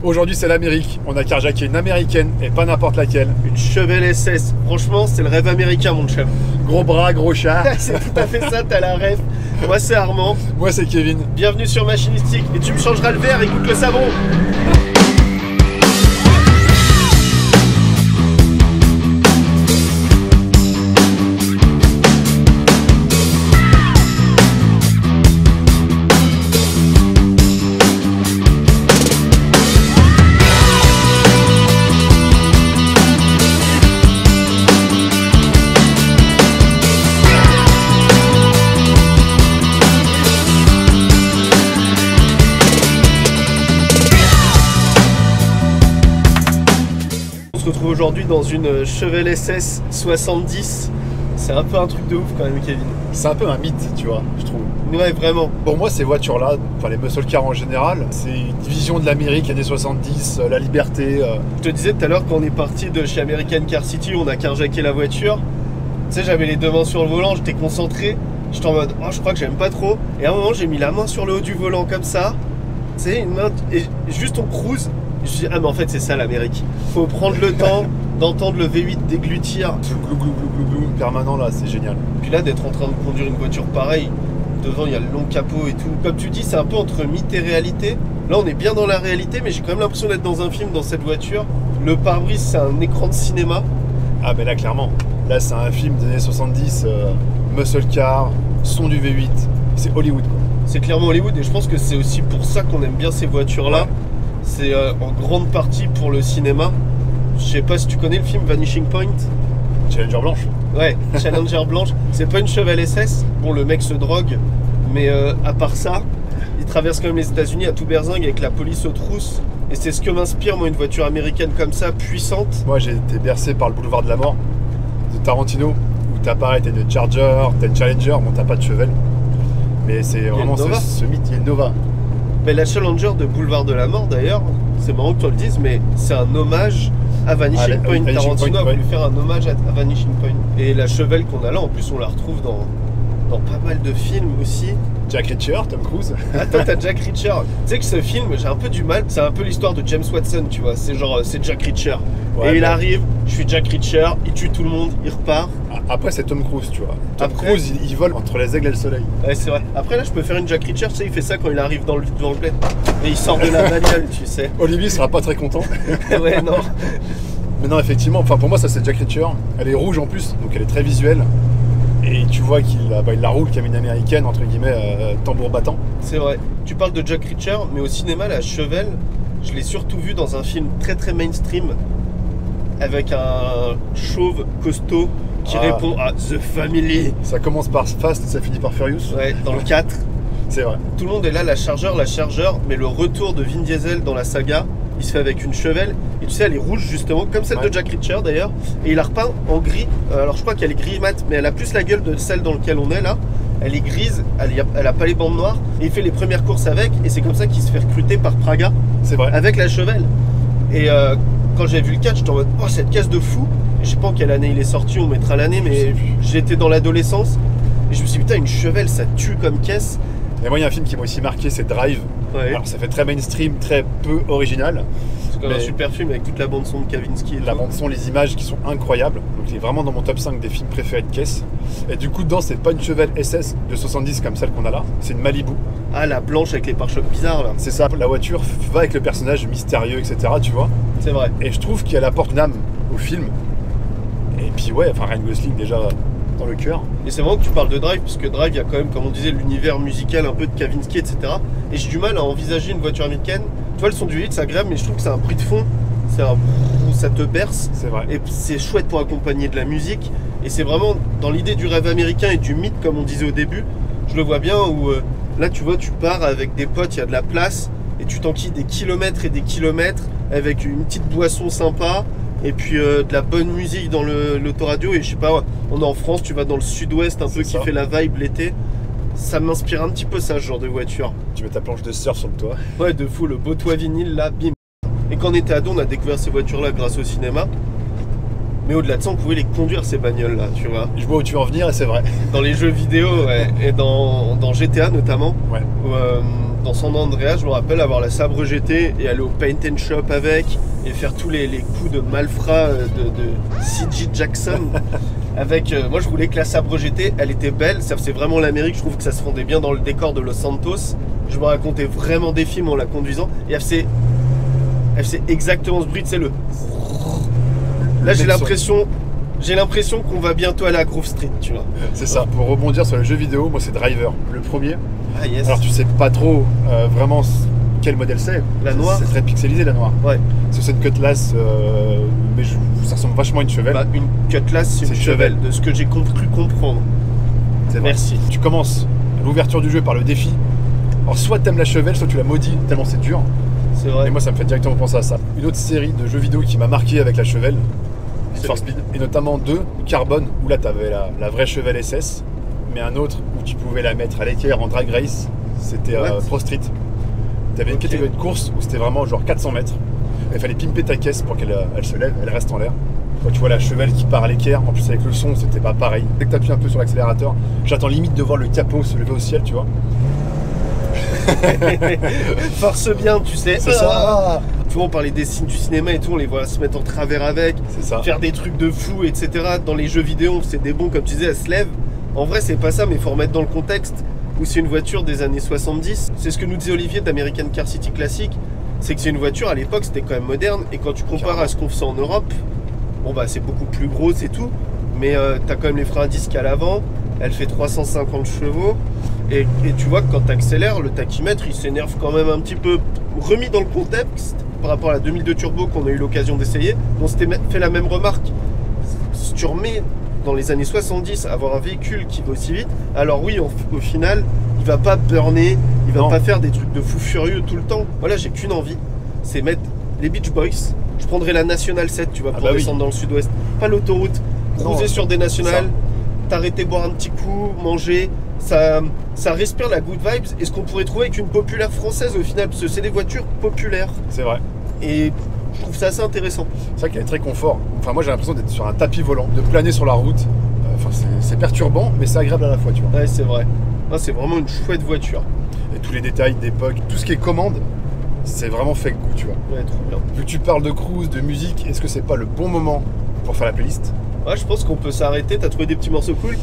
Aujourd'hui c'est l'Amérique, on a carjacké une américaine et pas n'importe laquelle. Une Chevelle SS, franchement c'est le rêve américain mon chef. Gros bras, gros chat. C'est tout à fait ça, t'as la rêve. Moi c'est Armand. Moi c'est Kevin. Bienvenue sur Machinistique et tu me changeras le verre et goûte le savon. On se retrouve aujourd'hui dans une Chevelle SS 70. C'est un peu un truc de ouf quand même, Kevin. C'est un peu un mythe, tu vois, je trouve. Ouais, vraiment. Pour moi, ces voitures-là, enfin les muscle cars en général, c'est une vision de l'Amérique années 70, la liberté. Je te disais tout à l'heure quand on est parti de chez American Car City, on a carjacké la voiture. Tu sais, j'avais les deux mains sur le volant, j'étais concentré. J'étais en mode, oh, je crois que j'aime pas trop. Et à un moment, j'ai mis la main sur le haut du volant comme ça. Tu sais, une main. Et juste on cruise. Je me suis dit, ah, mais en fait, c'est ça l'Amérique. Faut prendre le temps d'entendre le V8 déglutir. Glou, glou, glou, glou, glou, permanent là, c'est génial. Puis là, d'être en train de conduire une voiture pareille, devant il y a le long capot et tout. Comme tu dis, c'est un peu entre mythe et réalité. Là, on est bien dans la réalité, mais j'ai quand même l'impression d'être dans un film dans cette voiture. Le pare-brise, c'est un écran de cinéma. Ah, mais là, clairement, là, c'est un film des années 70, muscle car, son du V8, c'est Hollywood quoi. C'est clairement Hollywood et je pense que c'est aussi pour ça qu'on aime bien ces voitures-là. Ouais. C'est en grande partie pour le cinéma. Je sais pas si tu connais le film Vanishing Point. Challenger blanche. Ouais, Challenger blanche. C'est pas une Chevelle SS. Bon, le mec se drogue, mais à part ça, il traverse quand même les États-Unis à tout berzingue avec la police aux trousses. Et c'est ce que m'inspire, moi, une voiture américaine comme ça, puissante. Moi, j'ai été bercé par le boulevard de la mort de Tarantino, où t'as pareil, t'as une Charger, t'as une Challenger, bon, t'as pas de Chevelle. Mais c'est vraiment ce mythe, il y a une Nova. Mais la Challenger de Boulevard de la Mort, d'ailleurs, c'est marrant que tu le dises, mais c'est un hommage à Vanishing Point. Tarantino a voulu faire un hommage à Vanishing Point. Et la Chevelle qu'on a là, en plus, on la retrouve dans pas mal de films aussi. Jack Reacher, Tom Cruise. Attends, t'as Jack Reacher. Tu sais que ce film, j'ai un peu du mal. C'est un peu l'histoire de James Watson, tu vois. C'est genre, c'est Jack Reacher. Ouais, et il arrive, je suis Jack Reacher, il tue tout le monde, il repart. Après, c'est Tom Cruise, tu vois. Tom Après- Cruise, il vole entre les aigles et le soleil. Ouais, c'est vrai. Après, là, je peux faire une Jack Reacher, tu sais, il fait ça quand il arrive dans le bled. Et il sort de la bagnole, tu sais. Olivier sera pas très content. Ouais, non. Mais non, effectivement, enfin pour moi, ça c'est Jack Reacher. Elle est rouge en plus, donc elle est très visuelle. Et tu vois qu'il il la roule comme une américaine, entre guillemets, tambour battant. C'est vrai. Tu parles de Jack Reacher, mais au cinéma, la Chevelle, je l'ai surtout vu dans un film très très mainstream avec un chauve costaud qui répond à The Family. Ça commence par Fast et ça finit par Furious. Ouais, dans le 4. C'est vrai. Tout le monde est là, la Charger, mais le retour de Vin Diesel dans la saga, il se fait avec une Chevelle. Et tu sais, elle est rouge justement, comme celle de Jack Reacher d'ailleurs. Et il la repeint en gris. Alors je crois qu'elle est gris mat, mais elle a plus la gueule de celle dans laquelle on est là. Elle est grise, elle a pas les bandes noires. Et il fait les premières courses avec. Et c'est comme ça qu'il se fait recruter par Praga. C'est vrai. Avec la Chevelle. Et quand j'ai vu le 4, j'étais en mode, oh, cette caisse de fou. Et je sais pas en quelle année il est sorti, on mettra l'année, mais j'étais dans l'adolescence. Et je me suis dit, putain, une Chevelle, ça tue comme caisse. Et moi, il y a un film qui m'a aussi marqué, c'est Drive. Ouais. Alors ça fait très mainstream, très peu original. C'est comme un mais- super film avec toute la bande son de Kavinsky et La tout. bande son, les images qui sont incroyables. Donc il est vraiment dans mon top 5 des films préférés de caisse. Et du coup, dedans, c'est pas une Chevelle SS de 70 comme celle qu'on a là. C'est une Malibu. Ah, la blanche avec les pare-chocs bizarres là. C'est ça. La voiture va avec le personnage mystérieux, etc. Tu vois. C'est vrai. Et je trouve qu'elle apporte une âme au film. Et puis ouais, enfin Ryan Gosling déjà dans le cœur. Et c'est marrant que tu parles de Drive, parce que Drive, il y a quand même, comme on disait, l'univers musical un peu de Kavinsky, etc. Et j'ai du mal à envisager une voiture américaine. Tu vois, le son du V8, c'est agréable, mais je trouve que c'est un bruit de fond. C'est un ça te berce. C'est vrai. Et c'est chouette pour accompagner de la musique. Et c'est vraiment dans l'idée du rêve américain et du mythe, comme on disait au début. Je le vois bien où là, tu vois, tu pars avec des potes, il y a de la place, et tu t'enquilles des kilomètres et des kilomètres avec une petite boisson sympa. Et puis de la bonne musique dans l'autoradio. Et je sais pas, on est en France, tu vas dans le sud-ouest un peu qui ça. fait la vibe l'été. Ça m'inspire un petit peu ça, ce genre de voiture. Tu mets ta planche de surf sur le toit. Ouais, de fou, le beau toit vinyle là, bim. Et quand on était ado, on a découvert ces voitures là grâce au cinéma. Mais au-delà de ça, on pouvait les conduire ces bagnoles là, tu vois. Je vois où tu veux en venir et c'est vrai. Dans les jeux vidéo, ouais. Et dans GTA notamment, Ouais. où, dans San Andreas, je me rappelle avoir la sabre GT et aller au Paint and Shop avec et faire tous les coups de malfrats de C.J. Jackson. Avec, moi je voulais que la sabre GT, elle était belle, ça faisait vraiment l'Amérique, je trouve que ça se fondait bien dans le décor de Los Santos. Je me racontais vraiment des films en la conduisant et elle faisait exactement ce bruit, tu sais, le... Là j'ai l'impression qu'on va bientôt aller à Grove Street, tu vois. C'est ça. Pour rebondir sur les jeux vidéo, moi c'est Driver, le premier. Ah yes. Alors tu sais pas trop vraiment quel modèle c'est. La noire. C'est très pixelisé la noire. Ouais. C'est une Cutlass, mais ça ressemble vachement à une chevelle. Bah, une Cutlass, c'est une chevelle, de ce que j'ai cru comprendre. C'est vrai. Merci. Tu commences l'ouverture du jeu par le défi. Alors soit t'aimes la chevelle, soit tu la maudis tellement c'est dur. C'est vrai. Et moi ça me fait directement penser à ça. Une autre série de jeux vidéo qui m'a marqué avec la chevelle, Need for Speed, et notamment 2, Carbone, où là t'avais la vraie chevelle SS, mais un autre où tu pouvais la mettre à l'équerre en drag race, c'était Pro Street. T'avais une catégorie de course où c'était vraiment genre 400 mètres. Il fallait pimper ta caisse pour qu'elle se lève, elle reste en l'air. Quand tu vois la chevelle qui part à l'équerre, en plus avec le son, c'était pas pareil. Dès que t'appuies un peu sur l'accélérateur, j'attends limite de voir le capot se lever au ciel, tu vois. Force bien, tu sais. C'est ça. Tu vois, on parlait des signes du cinéma et tout, on les voit se mettre en travers avec, C'est ça. faire des trucs de fou, etc. Dans les jeux vidéo, c'est des bons, comme tu disais, elle se lève. En vrai, c'est pas ça, mais il faut remettre dans le contexte où c'est une voiture des années 70. C'est ce que nous disait Olivier d'American Car City Classic, c'est que c'est une voiture, à l'époque, c'était quand même moderne, et quand tu compares à ce qu'on faisait en Europe, bon bah c'est beaucoup plus gros, c'est tout, mais t'as quand même les freins à disque à l'avant, elle fait 350 chevaux, et tu vois que quand tu accélères, le tachymètre il s'énerve quand même un petit peu. Remis dans le contexte par rapport à la 2002 Turbo qu'on a eu l'occasion d'essayer, on s'était fait la même remarque. Si tu remets dans les années 70 avoir un véhicule qui va aussi vite, alors oui, au final, il va pas burner, il va pas faire des trucs de fou furieux tout le temps. Voilà, j'ai qu'une envie, c'est mettre les Beach Boys. Je prendrais la National 7, tu vois, pour descendre dans le sud-ouest. Pas l'autoroute, cruiser sur des nationales, t'arrêter, boire un petit coup, manger. Ça respire la good vibes et ce qu'on pourrait trouver avec une populaire française au final, parce que c'est des voitures populaires. C'est vrai. Et je trouve ça assez intéressant. C'est vrai qu'elle est très confort. Enfin, moi j'ai l'impression d'être sur un tapis volant, de planer sur la route. Enfin, c'est perturbant, mais c'est agréable à la fois, tu vois. Ouais, c'est vrai. C'est vraiment une chouette voiture. Et tous les détails d'époque, tout ce qui est commande, c'est vraiment fait goût, tu vois. Ouais, trop bien. Vu que tu parles de cruise, de musique, est-ce que c'est pas le bon moment pour faire la playlist? Ouais, je pense qu'on peut s'arrêter. T'as trouvé des petits morceaux cool?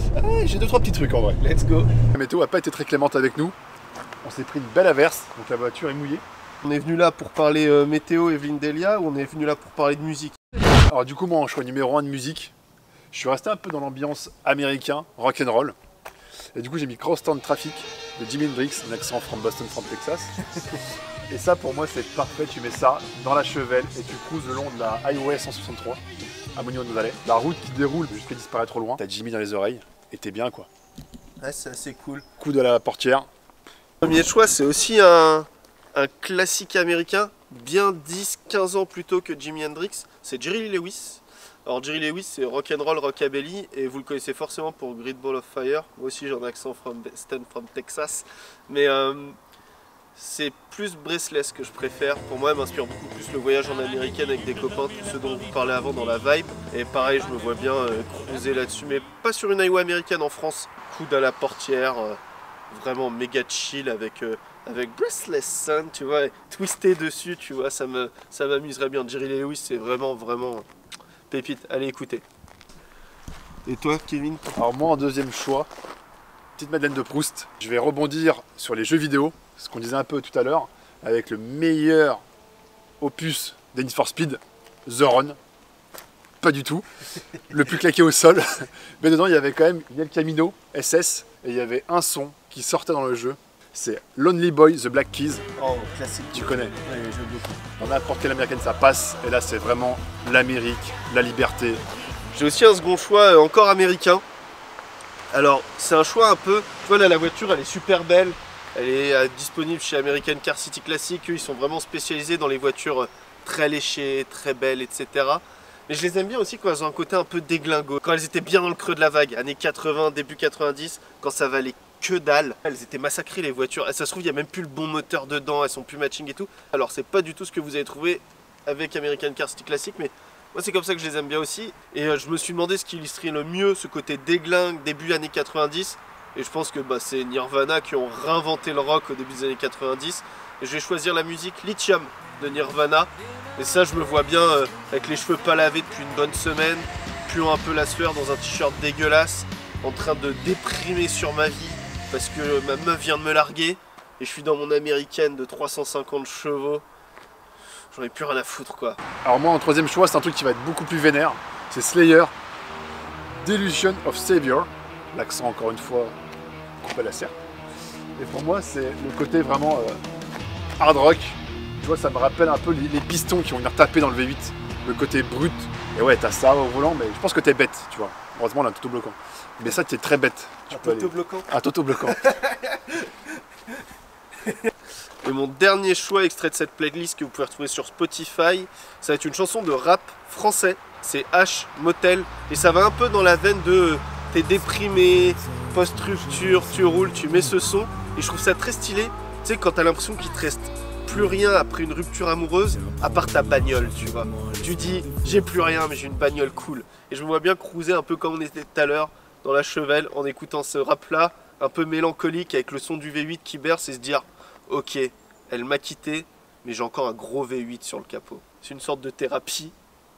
J'ai 2-3 petits trucs en vrai. Let's go. La météo n'a pas été très clémente avec nous. On s'est pris une belle averse, donc la voiture est mouillée. On est venu là pour parler météo, Evelyne Delia, ou on est venu là pour parler de musique? Alors du coup, moi en choix numéro 1 de musique, je suis resté un peu dans l'ambiance américain, rock'n'roll. Et du coup, j'ai mis Crosstown Traffic de Jimi Hendrix, un accent from Boston, from Texas. Et ça, pour moi, c'est parfait. Tu mets ça dans la chevelle et tu cruises le long de la Highway 163 à Monument-Valley. La route qui déroule jusqu'à disparaître au loin. T'as Jimmy dans les oreilles et t'es bien, quoi. Ouais, c'est assez cool. Coup de la portière. Premier choix, c'est aussi un classique américain, bien 10-15 ans plus tôt que Jimi Hendrix. C'est Jerry Lee Lewis. Alors Jerry Lee Lewis, c'est rock'n'roll, rockabilly, et vous le connaissez forcément pour Great Ball of Fire. Moi aussi j'ai un accent from Texas, mais c'est plus Breathless que je préfère. Pour moi, elle m'inspire beaucoup plus le voyage en américaine avec des copains, tout ce dont vous parlez avant dans la vibe. Et pareil, je me vois bien cruiser là-dessus, mais pas sur une highway américaine en France. Coude à la portière, vraiment méga chill avec Breathless Sun, tu vois, twisté dessus, tu vois, ça m'amuserait bien. Jerry Lee Lewis, c'est vraiment pépite. Allez, écoutez. Et toi, Kevin? Alors moi, en deuxième choix, petite Madeleine de Proust. Je vais rebondir sur les jeux vidéo, ce qu'on disait un peu tout à l'heure, avec le meilleur opus de Need for Speed, The Run. Pas du tout. Le plus claqué au sol. Mais dedans, il y avait quand même une El Camino SS et il y avait un son qui sortait dans le jeu. C'est Lonely Boy, The Black Keys. Oh, classique. Tu connais. Ouais, j'aime beaucoup. Dans n'importe quelle américaine, ça passe. Et là, c'est vraiment l'Amérique, la liberté. J'ai aussi un second choix encore américain. Alors, c'est un choix un peu... Tu vois, là, la voiture, elle est super belle. Elle est disponible chez American Car City Classic. Eux, ils sont vraiment spécialisés dans les voitures très léchées, très belles, etc. Mais je les aime bien aussi quand elles ont un côté un peu déglingo. Quand elles étaient bien dans le creux de la vague, années 80, début 90, quand ça valait que dalle. Elles étaient massacrées, les voitures. Et ça se trouve, il n'y a même plus le bon moteur dedans, elles sont plus matching et tout. Alors, c'est pas du tout ce que vous avez trouvé avec American Car City Classic, mais Moi, c'est comme ça que je les aime bien aussi. Et je me suis demandé ce qui illustrait le mieux ce côté déglingue, début années 90. Et je pense que c'est Nirvana qui ont réinventé le rock au début des années 90. Et je vais choisir la musique Lithium de Nirvana. Et ça, je me vois bien avec les cheveux pas lavés depuis une bonne semaine, puant un peu la sueur dans un t-shirt dégueulasse, en train de déprimer sur ma vie parce que ma meuf vient de me larguer. Et je suis dans mon américaine de 350 chevaux. J'en ai plus rien à foutre, quoi. Alors moi, en troisième choix, c'est un truc qui va être beaucoup plus vénère. C'est Slayer, Delusion of Savior. L'accent, encore une fois, coupé à la serre. Et pour moi, c'est le côté vraiment hard rock. Tu vois, ça me rappelle un peu les pistons qui vont venir taper dans le V8. Le côté brut. Et ouais, t'as ça au volant, mais je pense que t'es bête, tu vois. Heureusement, on a un toto bloquant. Mais ça, t'es très bête. Un toto bloquant. Un toto bloquant. Et mon dernier choix extrait de cette playlist que vous pouvez retrouver sur Spotify, ça va être une chanson de rap français. C'est H Motel. Et ça va un peu dans la veine de t'es déprimé, post-rupture, tu roules, tu mets ce son. Et je trouve ça très stylé. Tu sais, quand t'as l'impression qu'il te reste plus rien après une rupture amoureuse, à part ta bagnole, tu vois. Tu dis, j'ai plus rien, mais j'ai une bagnole cool. Et je me vois bien cruiser un peu comme on était tout à l'heure, dans la Chevelle, en écoutant ce rap-là, un peu mélancolique, avec le son du V8 qui berce, et se dire, ok, elle m'a quitté, mais j'ai encore un gros V8 sur le capot. C'est une sorte de thérapie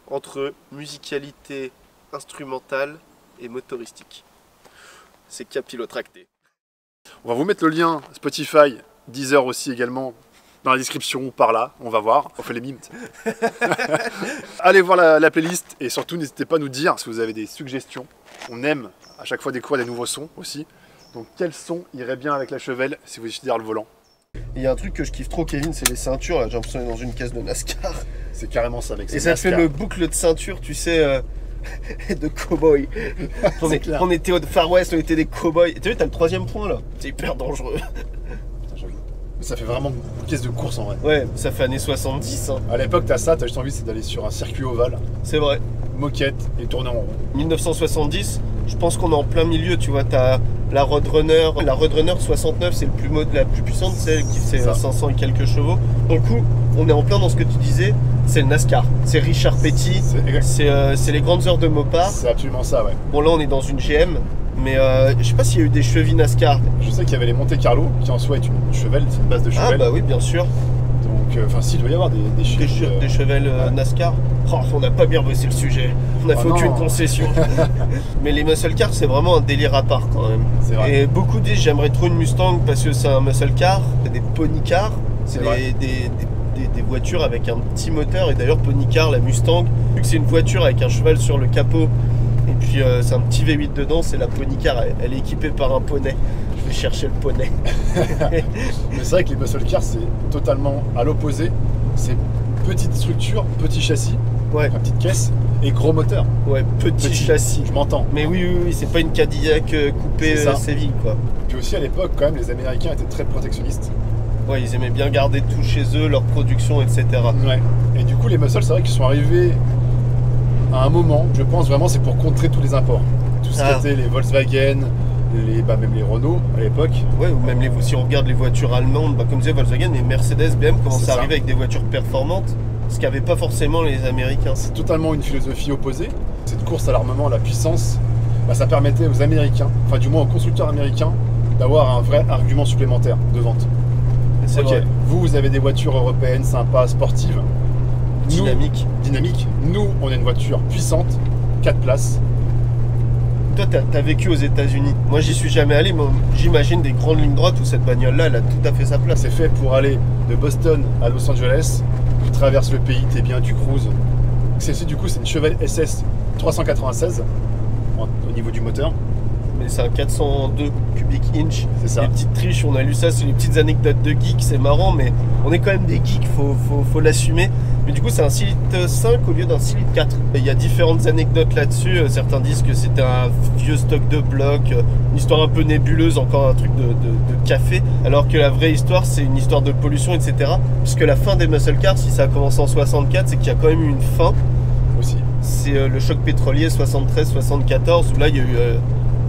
entre musicalité instrumentale et motoristique. C'est capillotracté. On va vous mettre le lien Spotify, Deezer aussi également, dans la description ou par là, on va voir, on fait les mimes. Allez voir la playlist et surtout n'hésitez pas à nous dire si vous avez des suggestions. On aime à chaque fois découvrir des nouveaux sons aussi. Donc quel son irait bien avec la Chevelle si vous étiez derrière le volant? Il y a un truc que je kiffe trop, Kevin, c'est les ceintures. J'ai l'impression d'être dans une caisse de NASCAR. C'est carrément ça avec ça. Et ça fait le boucle de ceinture, tu sais, de cow-boy. On était au Far West, on était des cow-boys. Tu vois, t'as le troisième point là. C'est hyper dangereux. Ça fait vraiment une caisse de course en vrai. Ouais, ça fait années 70. Hein. À l'époque, t'as ça, t'as juste envie d'aller sur un circuit ovale. C'est vrai. Moquette et tourner en rond. 1970, je pense qu'on est en plein milieu, tu vois, t'as la Roadrunner. La Roadrunner 69, c'est la plus puissante, celle qui fait 500 et quelques chevaux. Du coup, on est en plein dans ce que tu disais, c'est le NASCAR. C'est Richard Petty, c'est les grandes heures de Mopar. C'est absolument ça, ouais. Bon, là, on est dans une GM. Mais je sais pas s'il y a eu des chevilles NASCAR. Je sais qu'il y avait les Monte Carlo, qui en soi est une chevelle, c'est une base de chevelle. Ah bah oui, bien sûr. Donc, enfin si, il doit y avoir des chevilles. Des chevelles NASCAR. Oh, on n'a pas bien bossé le sujet. On a fait aucune concession. Mais les muscle cars, c'est vraiment un délire à part quand même. C'est vrai. Et beaucoup disent j'aimerais trop une Mustang parce que c'est un muscle car. C'est des pony cars. C'est des voitures avec un petit moteur. Et d'ailleurs, pony car, la Mustang, vu que c'est une voiture avec un cheval sur le capot. Et puis c'est un petit V8 dedans, c'est la pony car, elle est équipée par un poney. Je vais chercher le poney. Mais c'est vrai que les muscle cars, c'est totalement à l'opposé. C'est petite structure, petit châssis, ouais. Une petite caisse et gros moteur. Ouais, petit châssis. Je m'entends. Mais oui, c'est pas une Cadillac coupée Séville quoi. Puis aussi à l'époque, quand même, les Américains étaient très protectionnistes. Ouais, ils aimaient bien garder tout chez eux, leur production, etc. Ouais. Et du coup, les muscles, c'est vrai qu'ils sont arrivés à un moment, je pense vraiment, c'est pour contrer tous les imports. Tout ce qui était les Volkswagen, même les Renault à l'époque. Ouais, ou même si on regarde les voitures allemandes, comme disait Volkswagen, les Mercedes, BM commencent à arriver avec des voitures performantes, ce qu'avaient pas forcément les Américains. C'est totalement une philosophie opposée. Cette course à l'armement, à la puissance, ça permettait aux Américains, enfin du moins aux constructeurs américains, d'avoir un vrai argument supplémentaire de vente. C'est vrai. Vous avez des voitures européennes sympas, sportives. Dynamique. Nous, on a une voiture puissante, 4 places. Toi, t'as vécu aux États-Unis. Moi, j'y suis jamais allé, mais j'imagine des grandes lignes droites où cette bagnole-là, elle a tout à fait sa place. C'est fait pour aller de Boston à Los Angeles. Tu traverses le pays, t'es bien, tu cruises. Du coup, c'est une Chevelle SS 396 au niveau du moteur. Mais c'est un 402 cubic inch. C'est ça. Les petites triches, on a lu ça, c'est les petites anecdotes de geeks, c'est marrant, mais on est quand même des geeks, faut l'assumer. Mais du coup, c'est un 6 litres 5 au lieu d'un 6 litres 4. Il y a différentes anecdotes là-dessus. Certains disent que c'était un vieux stock de blocs, une histoire un peu nébuleuse, encore un truc de café. Alors que la vraie histoire, c'est une histoire de pollution, etc. Puisque la fin des muscle cars, si ça a commencé en 64, c'est qu'il y a quand même eu une fin. Aussi. C'est le choc pétrolier 73-74, où là, il y a eu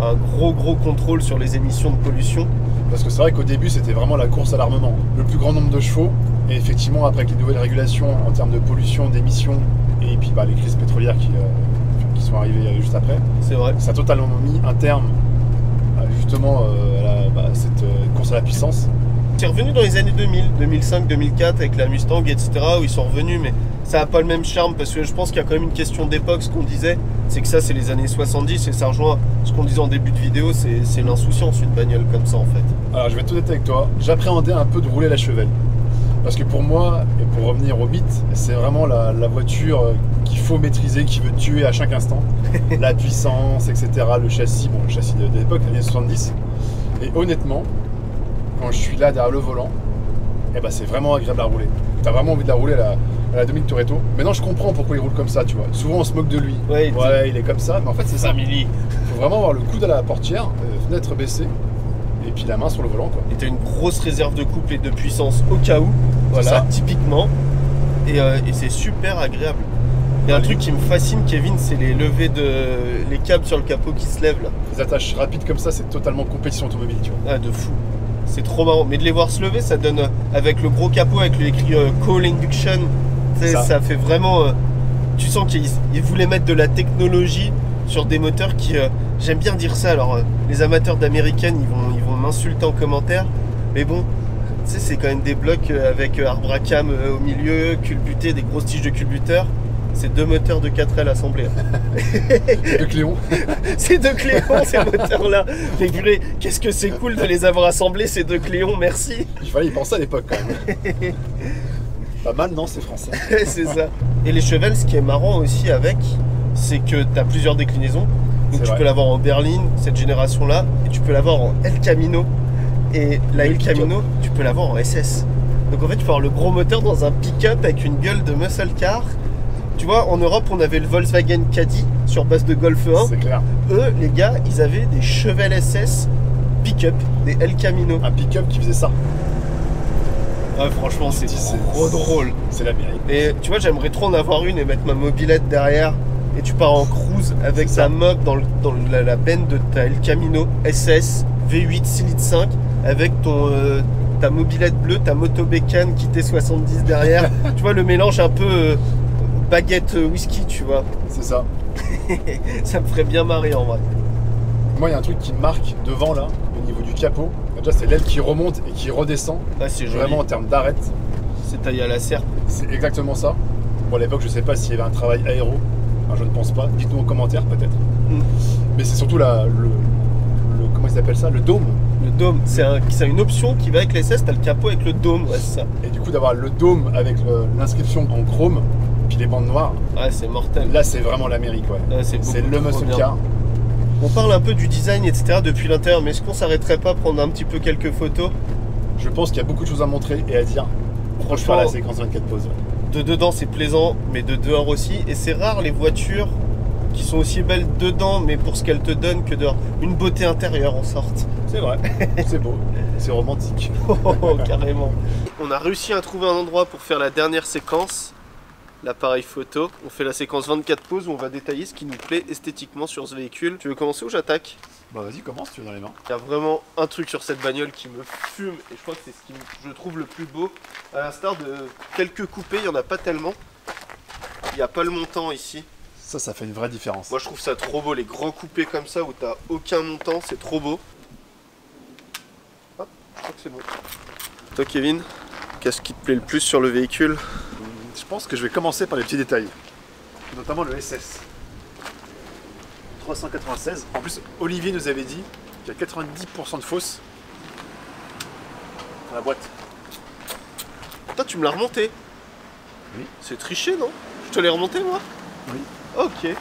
un gros contrôle sur les émissions de pollution. Parce que c'est vrai qu'au début, c'était vraiment la course à l'armement. Le plus grand nombre de chevaux, Et effectivement, après avec les nouvelles régulations en termes de pollution, d'émissions, et puis les crises pétrolières qui sont arrivées juste après, c'est vrai. Ça a totalement mis un terme justement à cette course à la puissance. C'est revenu dans les années 2000, 2005, 2004 avec la Mustang, etc. où ils sont revenus, mais ça n'a pas le même charme parce que je pense qu'il y a quand même une question d'époque. Ce qu'on disait, c'est que ça, c'est les années 70 et ça rejoint ce qu'on disait en début de vidéo, c'est l'insouciance, une bagnole comme ça en fait. Alors je vais être honnête avec toi, j'appréhendais un peu de rouler la Chevelle. Parce que pour moi, et pour revenir au mythe, c'est vraiment la voiture qu'il faut maîtriser, qui veut tuer à chaque instant. La puissance, etc. Le châssis, le châssis de l'époque, les années 70. Et honnêtement, quand je suis là derrière le volant, c'est vraiment agréable à rouler. T'as vraiment envie de la rouler à la Dominique Toretto. Maintenant, je comprends pourquoi il roule comme ça, tu vois. Souvent, on se moque de lui. Ouais, il est comme ça, mais en fait, c'est ça. Il faut vraiment avoir le coude à la portière, fenêtre baissée, et puis la main sur le volant, quoi. Et t'as une grosse réserve de couple et de puissance au cas où, voilà, ça. Typiquement. Et c'est super agréable. Il y a un truc qui me fascine, Kevin, c'est les levées les câbles sur le capot qui se lèvent là. Les attaches rapides comme ça, c'est totalement compétition automobile, tu vois. Ah, de fou. C'est trop marrant. Mais de les voir se lever, ça donne, avec le gros capot, avec l'écrit Call Induction, ça fait vraiment... tu sens qu'ils voulaient mettre de la technologie sur des moteurs qui... j'aime bien dire ça, alors les amateurs d'américaines, ils vont m'insulter en commentaire, mais bon, tu sais, c'est quand même des blocs avec arbre à cam au milieu, culbuté, des grosses tiges de culbuteur. C'est 2 moteurs de 4L assemblés. De Cléon. C'est 2 Cléon, ces moteurs-là. Mais purée, qu'est-ce que c'est cool de les avoir assemblés, ces 2 Cléon, merci. Il fallait y penser à l'époque, quand même. Pas mal, non, c'est français. C'est ça. Et les Chevelles, ce qui est marrant aussi avec, c'est que tu as plusieurs déclinaisons. Donc tu peux l'avoir en berline, cette génération-là, et tu peux l'avoir en El Camino. Et la El Camino, tu peux l'avoir en SS. Donc en fait, tu peux avoir le gros moteur dans un pick-up avec une gueule de muscle car. Tu vois, en Europe, on avait le Volkswagen Caddy sur base de Golf 1. C'est clair. Eux, les gars, ils avaient des Chevelle SS pick-up, des El Camino. Un pick-up qui faisait ça. Ouais, franchement, c'est trop drôle. C'est l'Amérique. Et tu vois, j'aimerais trop en avoir une et mettre ma mobilette derrière. Et tu pars en cruise avec ta mob dans la benne de ta El Camino SS V8 6 litres 5 avec ta mobilette bleue, ta moto bécane qui T70 derrière. Tu vois, le mélange un peu baguette whisky, tu vois. C'est ça. Ça me ferait bien marrer en vrai. Moi, il y a un truc qui me marque devant là, au niveau du capot. Déjà, c'est l'aile qui remonte et qui redescend. Ah, c'est joli. Vraiment en termes d'arête. C'est taillé à la serpe. C'est exactement ça. Bon, à l'époque, je sais pas s'il y avait un travail aéro. Enfin, je ne pense pas. Dites-nous en commentaire peut-être. Mais c'est surtout comment ils appellent ça, le dôme. Le dôme, c'est une option qui va avec l'SS. T'as le capot avec le dôme, ouais, c'est ça. Et du coup, d'avoir le dôme avec l'inscription en chrome, puis les bandes noires. Ouais, c'est mortel. Là, c'est vraiment l'Amérique, ouais. Ouais, c'est le muscle car. On parle un peu du design, etc. depuis l'intérieur, mais est-ce qu'on s'arrêterait pas à prendre un petit peu quelques photos? Je pense qu'il y a beaucoup de choses à montrer et à dire. Franchement, la séquence 24 poses. Ouais. De dedans, c'est plaisant, mais de dehors aussi. Et c'est rare les voitures qui sont aussi belles dedans, mais pour ce qu'elles te donnent que dehors. Une beauté intérieure en sorte. C'est vrai, c'est beau, c'est romantique. Oh, carrément. On a réussi à trouver un endroit pour faire la dernière séquence. L'appareil photo. On fait la séquence 24 poses où on va détailler ce qui nous plaît esthétiquement sur ce véhicule. Tu veux commencer ou j'attaque? Bah vas-y, commence, tu es dans les mains. Il y a vraiment un truc sur cette bagnole qui me fume et je crois que c'est ce qui je trouve le plus beau. À l'instar de quelques coupés, il n'y en a pas tellement. Il n'y a pas le montant ici. Ça fait une vraie différence. Moi je trouve ça trop beau, les grands coupés comme ça où t'as aucun montant, c'est trop beau. Ah, je crois que c'est bon. Toi Kevin, qu'est-ce qui te plaît le plus sur le véhicule? Je pense que je vais commencer par les petits détails, notamment le SS 396. En plus, Olivier nous avait dit qu'il y a 90% de fausses dans la boîte. Putain, tu me l'as remonté? Oui. C'est triché, non? Je te l'ai remonté, moi? Oui. Ok.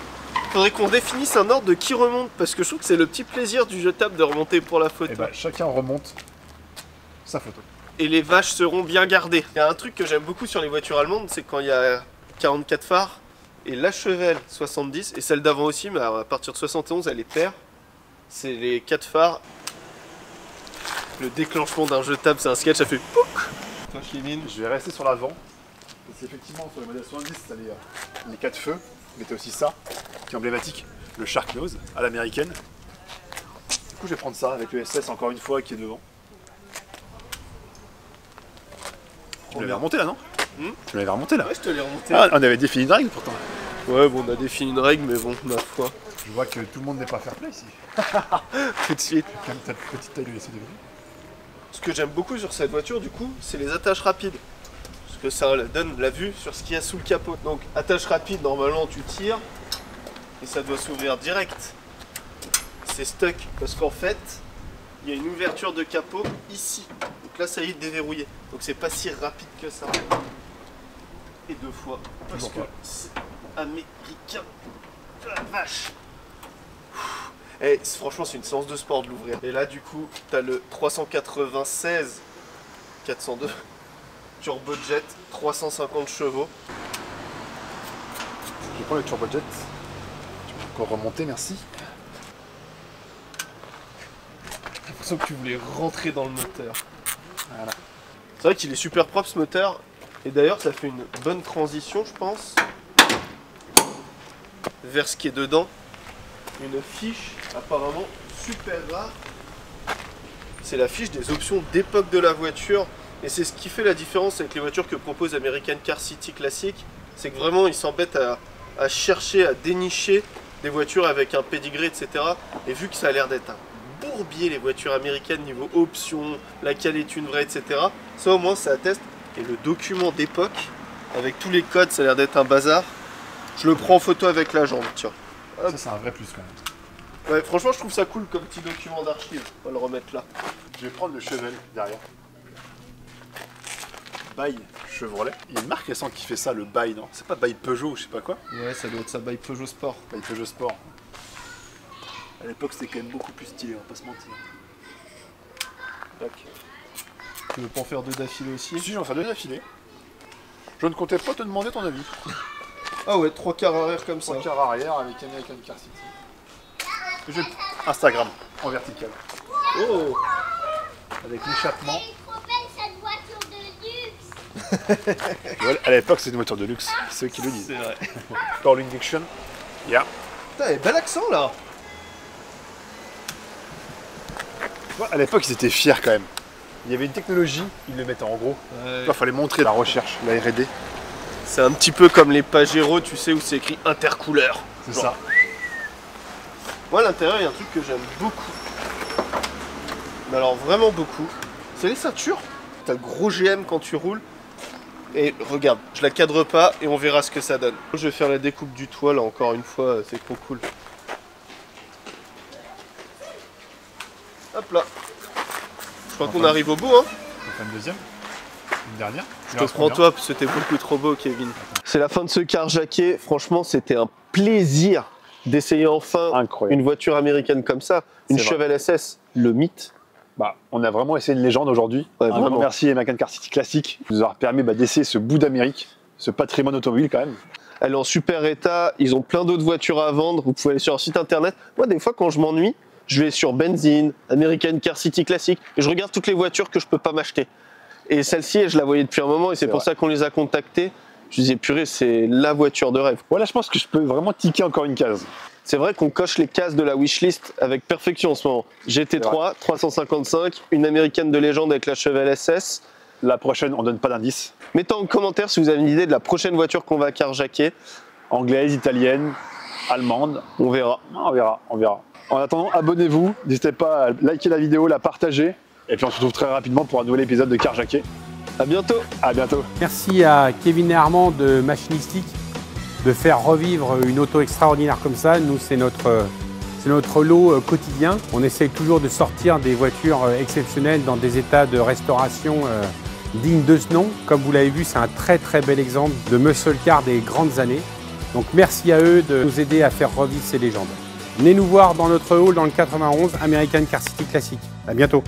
Faudrait qu'on définisse un ordre de qui remonte, parce que je trouve que c'est le petit plaisir du jetable de remonter pour la photo. Et bah, chacun remonte sa photo. Et les vaches seront bien gardées. Il y a un truc que j'aime beaucoup sur les voitures allemandes, c'est quand il y a 44 phares, et la Chevelle 70, et celle d'avant aussi, mais à partir de 71, elle est paire. C'est les 4 phares. Le déclenchement d'un jetable, c'est un sketch, ça fait pouc. Toi, Kevin, je vais rester sur l'avant. C'est effectivement sur le modèle 70, t'as les 4 feux, mais t'as aussi ça, qui est emblématique, le Shark Nose à l'américaine. Du coup, je vais prendre ça avec le SS encore une fois qui est devant. Tu l'avais remonté là, non? Tu l'avais remonté là? Ouais, je te l'ai remonté. Ah, on avait défini une règle pourtant. Ouais, bon, on a défini une règle, mais bon, ma foi. Je vois que tout le monde n'est pas fair play ici. Tout de suite. Comme ta petite taille de laisser de vie. Ce que j'aime beaucoup sur cette voiture, du coup, c'est les attaches rapides. Parce que ça donne la vue sur ce qu'il y a sous le capot. Donc, attache rapide, normalement, tu tires et ça doit s'ouvrir direct. C'est stuck parce qu'en fait, il y a une ouverture de capot ici. Donc là, ça y est, déverrouillé. Donc, c'est pas si rapide que ça. Et deux fois. Parce que c'est américain. La vache. Et franchement, c'est une séance de sport de l'ouvrir. Et là, du coup, t'as le 396 402 turbojet 350 chevaux. Je prends le turbojet. Tu peux encore remonter, merci. J'ai l'impression que tu voulais rentrer dans le moteur. Voilà. C'est vrai qu'il est super propre ce moteur. Et d'ailleurs, ça fait une bonne transition, je pense, vers ce qui est dedans. Une fiche apparemment super rare. C'est la fiche des options d'époque de la voiture. Et c'est ce qui fait la différence avec les voitures que propose American Car City Classic. C'est que vraiment ils s'embêtent à chercher, à dénicher des voitures avec un pédigré, etc. Et vu que ça a l'air d'être un bourbier les voitures américaines niveau options, laquelle est une vraie, etc. Ça au moins ça atteste. Et le document d'époque, avec tous les codes, ça a l'air d'être un bazar. Je le prends en photo avec la jambe, tiens. Ça c'est un vrai plus quand même. Ouais, franchement, je trouve ça cool comme petit document d'archive. On va le remettre là. Je vais prendre le Chevelle derrière. By Chevrolet. Il y a une marque récente qui fait ça, le By, non? C'est pas By Peugeot ou je sais pas quoi? Ouais, ça doit être ça, by Peugeot Sport. By Peugeot Sport. À l'époque, c'était quand même beaucoup plus stylé, on va pas se mentir. Tac. Tu veux pas en faire deux d'affilée aussi? Si, j'en fais deux d'affilée. Je ne comptais pas te demander ton avis. Ah ouais, 3 quarts arrière comme ça. 3 quarts arrière avec American Car City. Instagram, en vertical. Oh! Avec l'échappement. Elle est trop belle cette voiture de luxe. Ouais, à l'époque, c'était une voiture de luxe, c'est ceux qui le disent. C'est vrai. Darling Diction. Yeah. Putain, et bel accent là! Ouais, à l'époque, ils étaient fiers quand même. Il y avait une technologie, ils le mettaient en gros. Ouais. Il fallait montrer la recherche, la R&D. C'est un petit peu comme les Pajero, tu sais, où c'est écrit intercouleur. C'est Genre. ça. Moi, à l'intérieur, il y a un truc que j'aime beaucoup. Mais alors, vraiment beaucoup. C'est les ceintures. T'as le gros GM quand tu roules. Et regarde, je la cadre pas et on verra ce que ça donne. Je vais faire la découpe du toit, là, encore une fois, c'est trop cool. Hop là. Je crois qu'on arrive au bout, hein. On fait une deuxième. Une dernière. Je te prends toi, parce que c'était beaucoup trop beau, Kevin. C'est la fin de ce car jacké. Franchement, c'était un plaisir d'essayer enfin Incroyable. une voiture américaine comme ça. Une C'est vrai. Chevelle SS, le mythe. Bah, on a vraiment essayé une légende aujourd'hui. Ouais, Un vraiment. grand merci à American Car City Classic qui nous a permis d'essayer ce bout d'Amérique, ce patrimoine automobile quand même. Elle est en super état. Ils ont plein d'autres voitures à vendre. Vous pouvez aller sur leur site internet. Moi, des fois, quand je m'ennuie, je vais sur Benzine, American Car City Classic, et je regarde toutes les voitures que je peux pas m'acheter. Et celle-ci, je la voyais depuis un moment, et c'est pour ça qu'on les a contactés. Je disais, purée, c'est la voiture de rêve. Voilà, je pense que je peux vraiment ticker encore une case. C'est vrai qu'on coche les cases de la wishlist avec perfection en ce moment. GT3, 355, une américaine de légende avec la Chevelle SS. La prochaine, on donne pas d'indice. Mettez en commentaire si vous avez une idée de la prochaine voiture qu'on va carjacker. Anglaise, italienne, allemande. On verra. On verra, on verra. En attendant, abonnez-vous. N'hésitez pas à liker la vidéo, la partager. Et puis on se retrouve très rapidement pour un nouvel épisode de Car Jacké. À bientôt. À bientôt. Merci à Kevin et Armand de Machinistique de faire revivre une auto extraordinaire comme ça. Nous, c'est notre lot quotidien. On essaye toujours de sortir des voitures exceptionnelles dans des états de restauration dignes de ce nom. Comme vous l'avez vu, c'est un très très bel exemple de muscle car des grandes années. Donc merci à eux de nous aider à faire revivre ces légendes. Venez nous voir dans notre hall dans le 91, American Car City Classic. À bientôt.